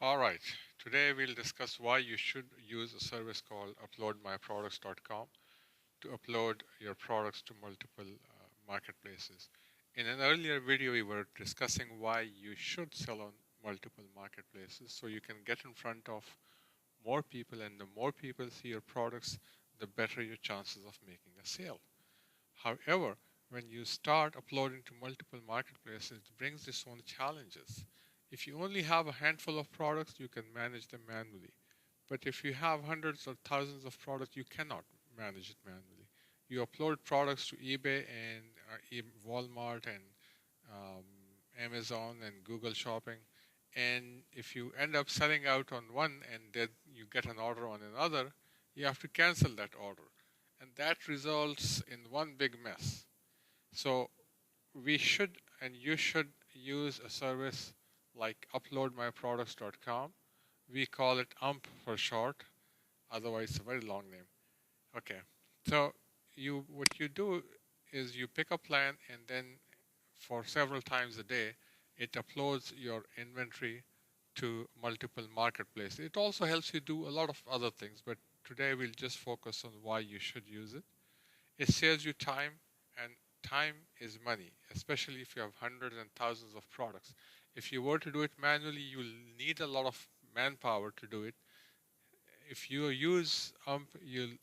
All right, today we'll discuss why you should use a service called uploadmyproducts.com to upload your products to multiple marketplaces. In an earlier video, we were discussing why you should sell on multiple marketplaces so you can get in front of more people, and the more people see your products, the better your chances of making a sale. However, when you start uploading to multiple marketplaces, it brings its own challenges. If you only have a handful of products, you can manage them manually. But if you have hundreds or thousands of products, you cannot manage it manually. You upload products to eBay and Walmart and um, Amazon and Google Shopping, and if you end up selling out on one and then you get an order on another, you have to cancel that order, and that results in one big mess. So we should and you should use a service like uploadmyproducts.com. We call it UMP for short, otherwise it's a very long name. Okay, so what you do is you pick a plan, and then for several times a day it uploads your inventory to multiple marketplaces. It also helps you do a lot of other things, but today we'll just focus on why you should use it. It saves you time, and time is money, especially if you have hundreds and thousands of products. If you were to do it manually, you'll need a lot of manpower to do it. If you use you'll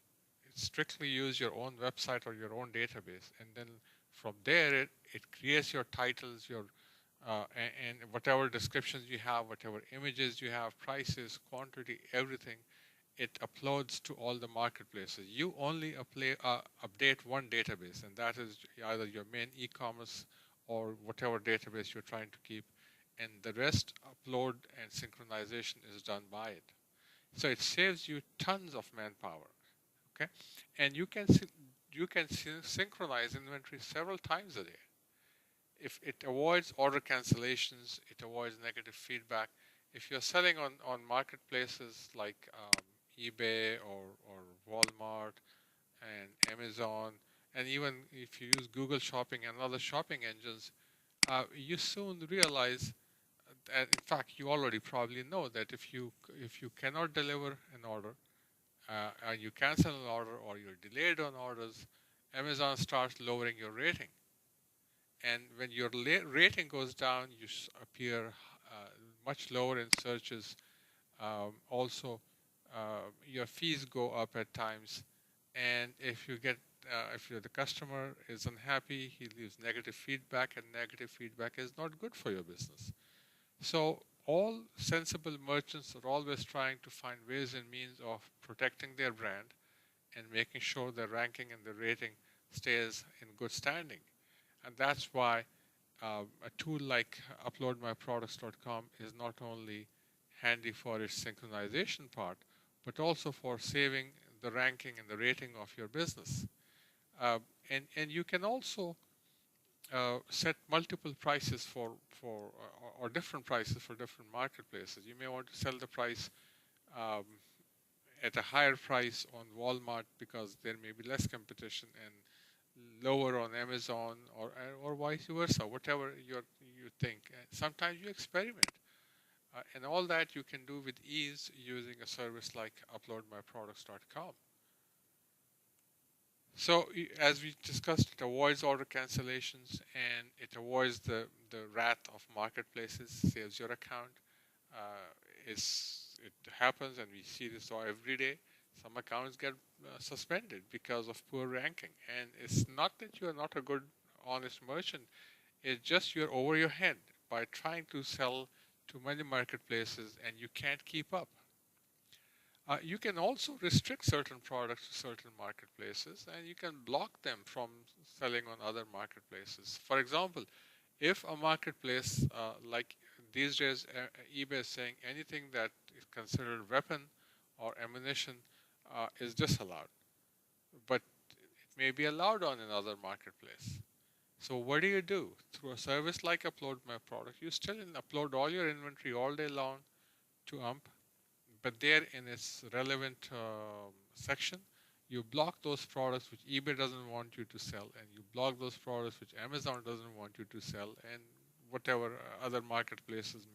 strictly use your own website or your own database, and then from there it creates your titles, your and whatever descriptions you have, whatever images you have, prices, quantity, everything, it uploads to all the marketplaces. You only update one database, and that is either your main e-commerce or whatever database you're trying to keep, and the rest upload and synchronization is done by it. So it saves you tons of manpower. Okay, and you can synchronize inventory several times a day. If it avoids order cancellations, it avoids negative feedback. If you're selling on marketplaces like eBay or Walmart and Amazon, and even if you use Google Shopping and other shopping engines, you soon realize that, in fact, you already probably know that if you cannot deliver an order, and you cancel an order or you're delayed on orders, Amazon starts lowering your rating. And when your rating goes down, you appear much lower in searches. Also, your fees go up at times. And if the customer is unhappy, he leaves negative feedback, and negative feedback is not good for your business. So all sensible merchants are always trying to find ways and means of protecting their brand and making sure the ranking and the rating stays in good standing. And that's why a tool like uploadmyproducts.com is not only handy for its synchronization part, but also for saving the ranking and the rating of your business. Uh, and you can also set multiple prices or different prices for different marketplaces. You may want to sell the price um, at a higher price on Walmart because there may be less competition, and lower on Amazon, or vice versa, whatever you think. And sometimes you experiment, and all that you can do with ease using a service like uploadmyproducts.com. So as we discussed, it avoids order cancellations, and it avoids the wrath of marketplaces, saves your account. It happens, and we see this every day. Some accounts get suspended because of poor ranking, and it's not that you are not a good, honest merchant. It's just you're over your head by trying to sell to many marketplaces, and you can't keep up. You can also restrict certain products to certain marketplaces, and you can block them from selling on other marketplaces. For example, if a marketplace like these days, eBay is saying anything that is considered weapon or ammunition is disallowed, but it may be allowed on another marketplace. So what do you do? Through a service like Upload My Product, you still upload all your inventory all day long to UMP, but there in its relevant section, you block those products which eBay doesn't want you to sell, and you block those products which Amazon doesn't want you to sell, and whatever other marketplaces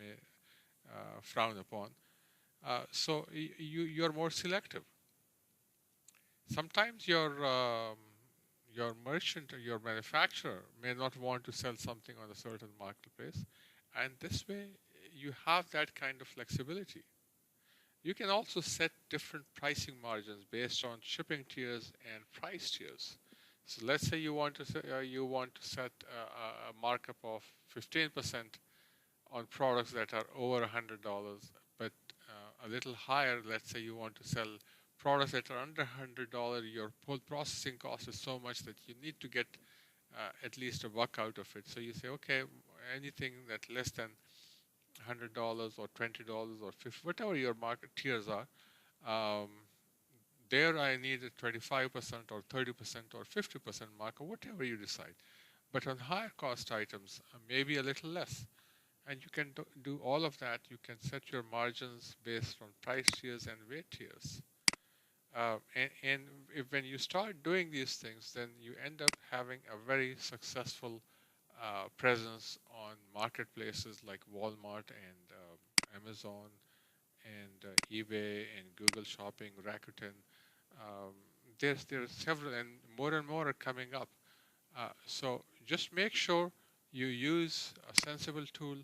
frowned upon. So you're more selective. Sometimes your merchant or your manufacturer may not want to sell something on a certain marketplace, and this way you have that kind of flexibility. You can also set different pricing margins based on shipping tiers and price tiers. So let's say you want to set a markup of 15% on products that are over $100, but a little higher. Let's say you want to sell products that are under $100. Your whole processing cost is so much that you need to get at least a buck out of it. So you say, okay, anything that less than $100 or $20 or 50, whatever your market tiers are, um, there I need a 25% or 30% or 50% markup, whatever you decide. But on higher cost items, maybe a little less. And you can do all of that. You can set your margins based on price tiers and weight tiers. And when you start doing these things, then you end up having a very successful presence on marketplaces like Walmart and Amazon and eBay and Google Shopping, Rakuten. Um, there's several, and more are coming up. So just make sure you use a sensible tool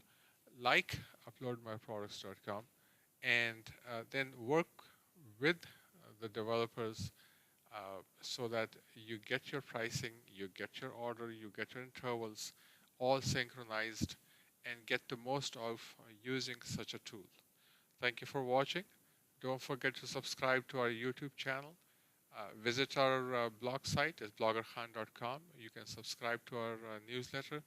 like uploadmyproducts.com, and then work with the developers so that you get your pricing, you get your order, you get your intervals all synchronized, and get the most of using such a tool. Thank you for watching. Don't forget to subscribe to our YouTube channel. Visit our blog site at bloggerkhan.com. You can subscribe to our newsletter.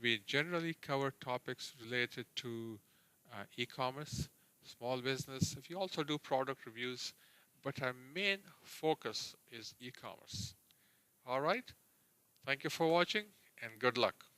We generally cover topics related to e-commerce, small business. We also do product reviews, but our main focus is e-commerce. All right. Thank you for watching, and good luck.